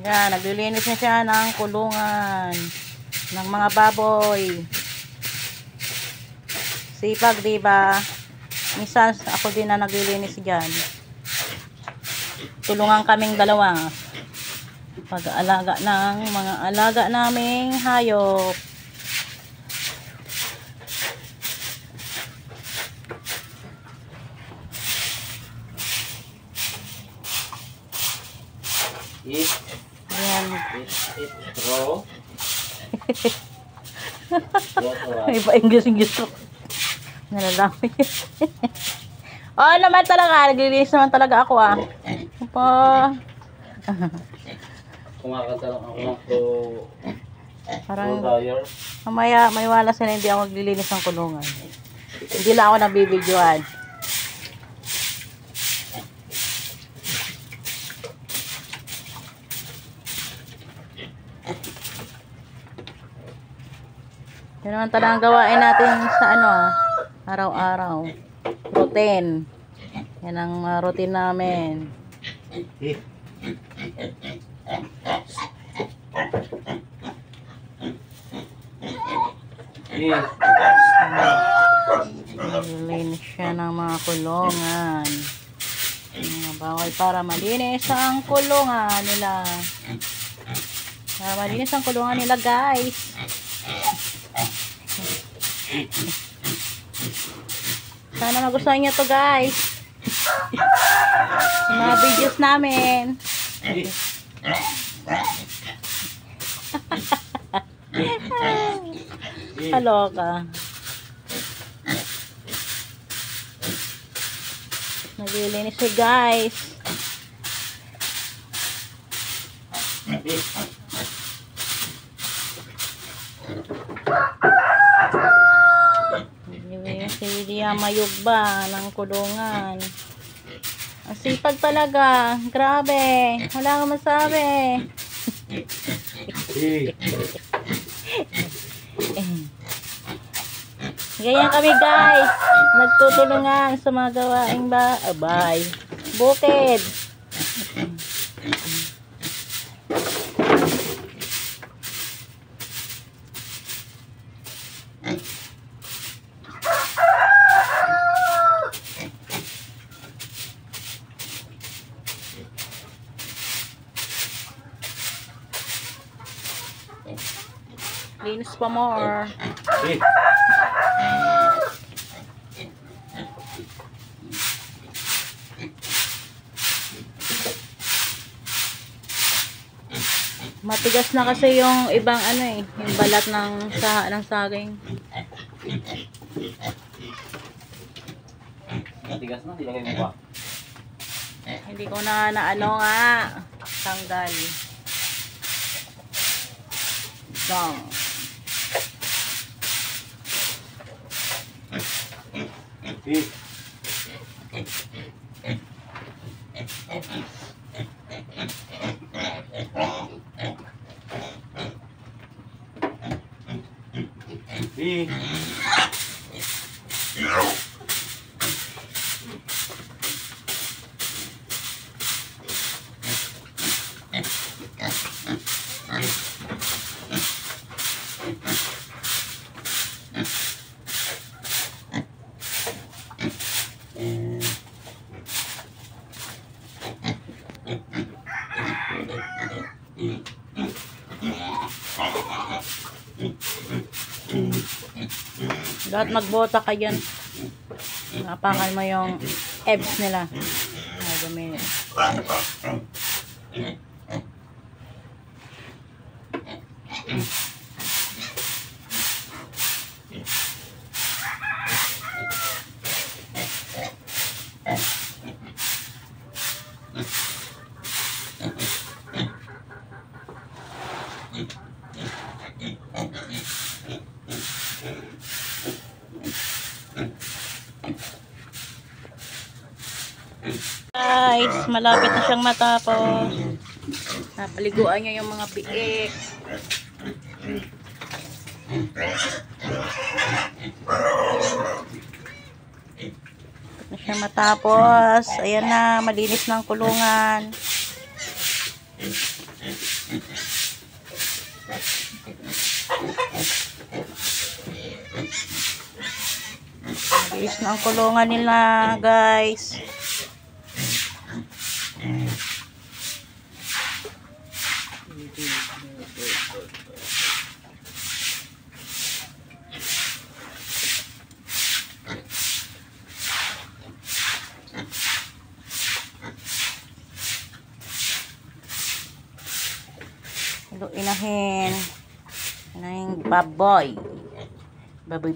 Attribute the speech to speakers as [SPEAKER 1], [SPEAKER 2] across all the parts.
[SPEAKER 1] Yan, naglilinis na siya ng kulungan ng mga baboy. Sipag, diba? Minsan, ako din na naglilinis dyan. Tulungan kaming dalawa. Pag-alaga ng mga alaga naming hayop. Ayan. May pa-English ko. Nalalami. Oo naman talaga. Naglilinis naman talaga ako ah.
[SPEAKER 2] Kumakatanong ako ng
[SPEAKER 1] parang mamaya may wala sila hindi ako maglilinis ng kulungan. Hindi lang ako nabibidyoan. Yan naman talagang gawain natin sa ano araw-araw. Routine. Yan ang routine namin. Nililinis siya ng mga kulungan. Mga bawal para malinis ang kulungan nila. Para malinis ang kulungan nila guys. Sana magustuhan nyo to guys. Mga videos namin. Kaloka. Naglilinis siya guys. Hindi mayugba ng kulungan. Ang sipag talaga. Grabe. Wala kang masabi. Ganyan kami guys. Nagtutulungan sa mga gawaing bahay. Bukid. Linis pa more. Matigas na kasi yung ibang ano yung balat ng saging.
[SPEAKER 2] Matigas na, dilagay mo pa.
[SPEAKER 1] Hindi ko na ano nga tanggal. Dong. Dapat magbota ka dyan. Napakan mo yung ebs nila. Madumi. Guys, malapit na siyang matapos. Napaliguan niya yung mga biik. Malapit na siya matapos. Ayan na, malinis ng kulungan. na ang kulungan nila, guys. Inahin baboy. Baboy.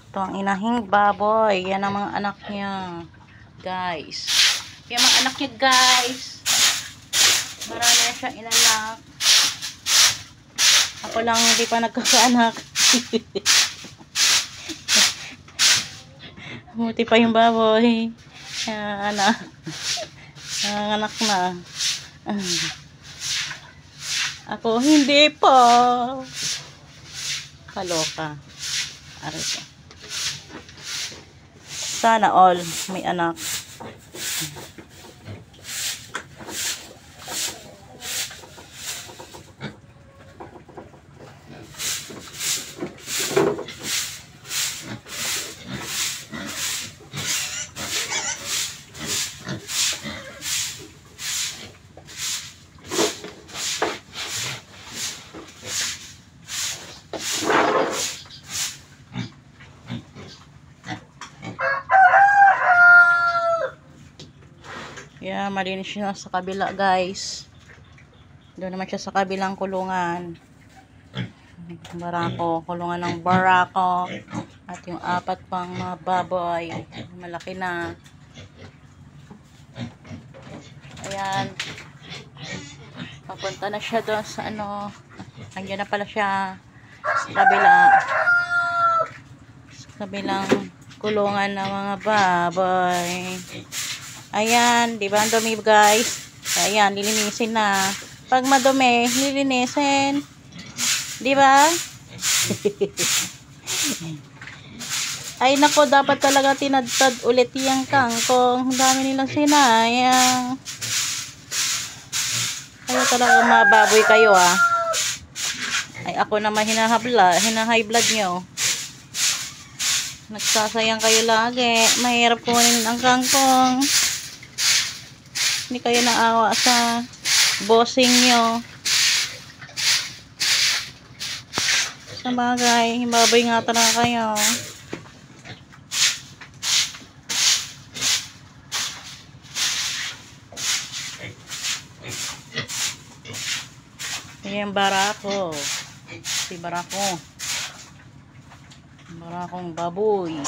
[SPEAKER 1] Ito ang inahing baboy. Yan ang mga anak niya, guys. Yan mga anak niya, guys. Marami na siyang inanak. Ako lang hindi pa nagkakaanak. Muti pa yung baboy. Anak. Anak na. Ako hindi pa. Kaloka. Arito. Sana all may anak. Yeah, malinis siya sa kabila, guys. Doon naman siya sa kabilang kulungan. Barako, kulungan ng barako. At yung 4 pang mga baboy. Malaki na. Ayan. Papunta na siya doon sa ano. Andiyan na pala siya sa kabila. Sa kabilang kulungan ng mga baboy. Ayan, di ba ang dumi, guys? Ayan, lilinisin na. Pag madumi, lilinisin. Di ba? Ay nako, dapat talaga tinadtad ulit yung kangkong. Ang dami nilang sinayang. Ayaw talaga mababoy kayo, ah. Ay ako naman hinahay blood nyo. Nagsasayang kayo lagi. Mahirap kunin ang kangkong. Hindi kayo naawa sa bossing nyo. Sa bagay, baboy nga talaga kayo. Ayan yung barako. Si barako. Barakong baboy.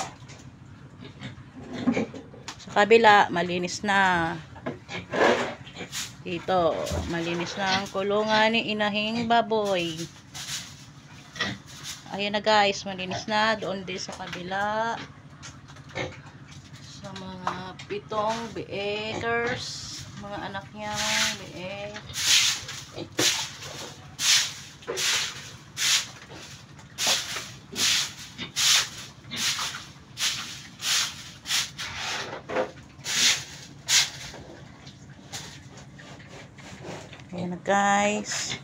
[SPEAKER 1] Sa kabila, malinis na. Dito, malinis na ang kulungan ni inahing baboy. Ayan na, guys, malinis na. Doon din sa kabila. Sa mga 7 beekers. Mga anak niya, beek. Ayan na, guys.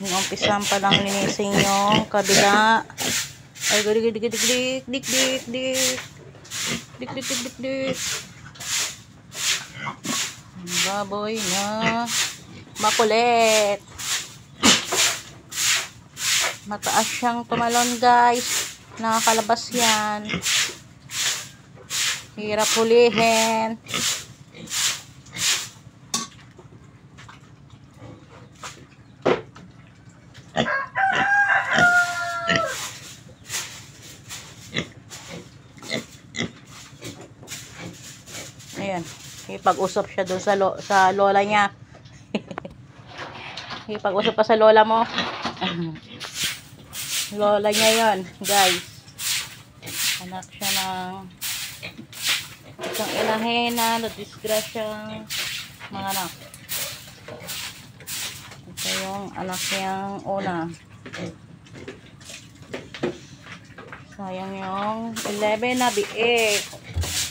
[SPEAKER 1] Umpisan pa lang linisin yung kabila. Ay, dik. Baboy na makulit. Mataas siyang tumalon, guys. Nakakalabas yan. Hirap hulihin. Ayan. Ipag-usap siya doon sa lola niya. Ipag-usap pa sa lola mo. Lola niya yon, guys. Anak siya ng isang inahin na nadisgrasyang mga anak. Ito yung anak niyang una. Sayang yung 11 na biik.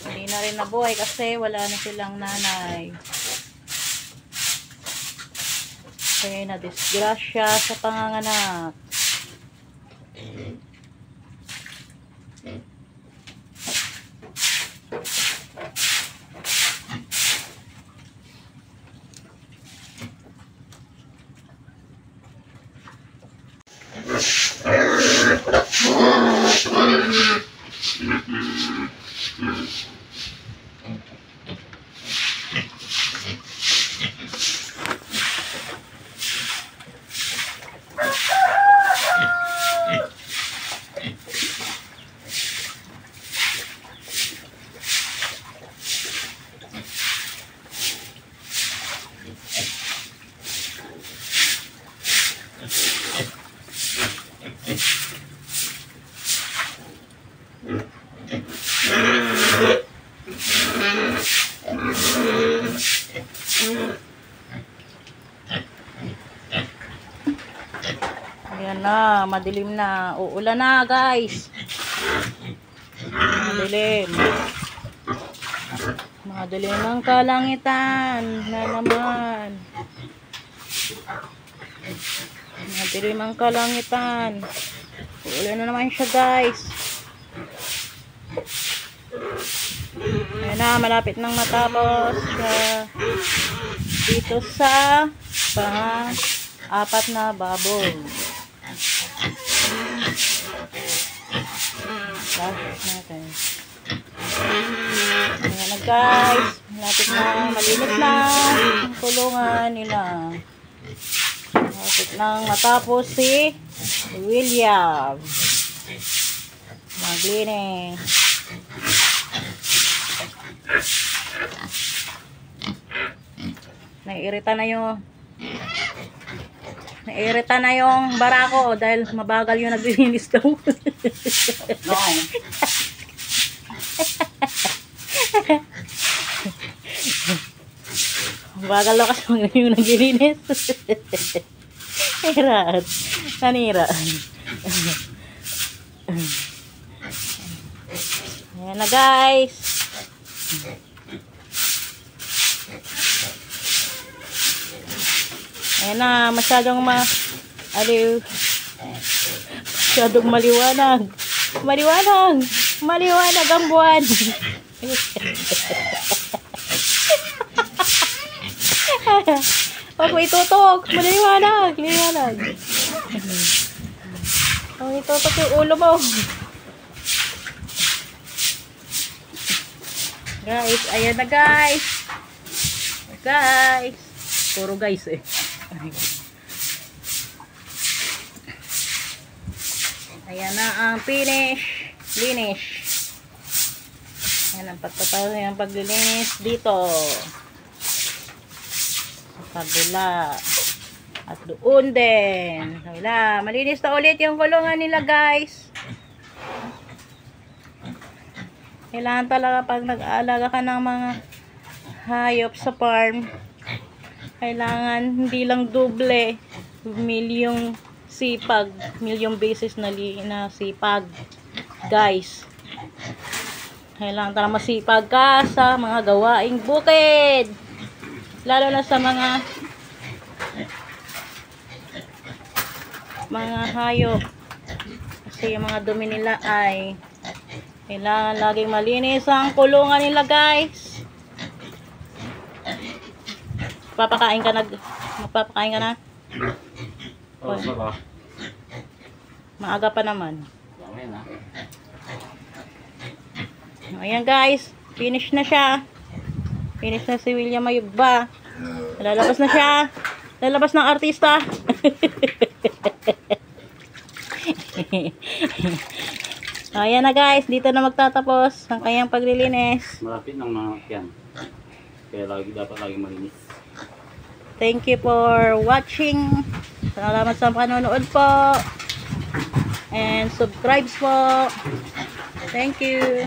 [SPEAKER 1] Hindi na rin nabuhay kasi wala na silang nanay. Kaya na-disgrasya sa panganganak. Ayan na, madilim na. Uulan na, guys. Madilim. Madilim ang kalangitan na naman. Madilim ang kalangitan. Uulan na naman siya, guys. Ayan na, malapit nang matapos dito sa pang-apat na babong. Flash natin. Ayan na, guys. Malapit na, malinis na ang kulungan nila. Malapit nang matapos si William. Maglinis. Naiirita na yung barako dahil mabagal yung naglilinis daw. Mabagal daw kasi yung naglilinis. Hirat. Nanira. Ayan na, guys. Ayan na, masyadong masyadong maliwanag. Maliwanag ang buwan. Huwag mo itutok. Maliwanag. Huwag mo itutok yung ulo mo. Guys, ayan na, guys. Puro guys eh. Ayan na ang linis. Ayan ang pagtatapos yung paglilinis dito sa kabila at doon din. Wala, malinis na ulit yung kulungan nila, guys. Kailangan talaga pag nag-aalaga ka ng mga hayop sa farm, kailangan hindi lang doble, milyong beses na sipag, guys. Kailangan talaga masipag ka sa mga gawaing bukid, lalo na sa mga hayop, kasi yung mga dumi nila ay kailangan laging malinis ang kulungan nila, guys. Magpapakain ka na?
[SPEAKER 2] Oo, ba?
[SPEAKER 1] Maaga pa naman.
[SPEAKER 2] Ayan na.
[SPEAKER 1] Ayan, guys. Finish na siya. Finish na si William Mayugba. Lalabas na siya. Lalabas ng artista. Ayan na, guys, dito na magtatapos ang kanyang paglilinis.
[SPEAKER 2] Malapit ng mga yan. Kaya dapat lagi malinis.
[SPEAKER 1] Thank you for watching. Salamat sa panonood po. And subscribe po. Thank you.